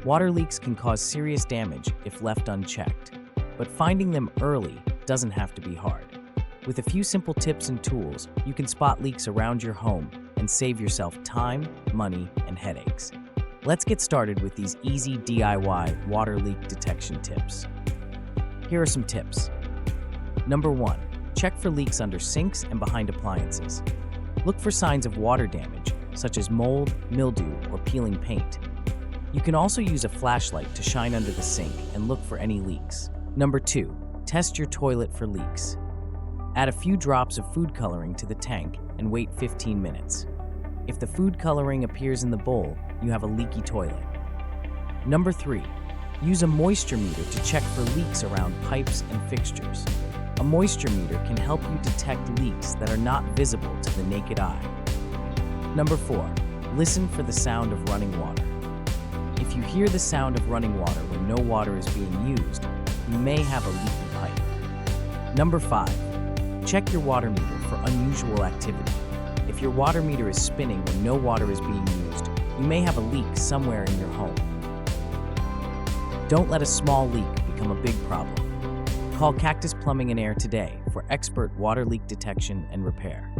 Water leaks can cause serious damage if left unchecked, but finding them early doesn't have to be hard. With a few simple tips and tools, you can spot leaks around your home and save yourself time, money, and headaches. Let's get started with these easy DIY water leak detection tips. Here are some tips. Number 1. Check for leaks under sinks and behind appliances. Look for signs of water damage, such as mold, mildew, or peeling paint. You can also use a flashlight to shine under the sink and look for any leaks. Number 2. Test your toilet for leaks. Add a few drops of food coloring to the tank and wait 15 minutes. If the food coloring appears in the bowl, you have a leaky toilet. Number 3. Use a moisture meter to check for leaks around pipes and fixtures. A moisture meter can help you detect leaks that are not visible to the naked eye. Number 4. Listen for the sound of running water. If you hear the sound of running water when no water is being used, you may have a leaky pipe. Number 5. Check your water meter for unusual activity. If your water meter is spinning when no water is being used, you may have a leak somewhere in your home. Don't let a small leak become a big problem. Call Cactus Plumbing and Air today for expert water leak detection and repair.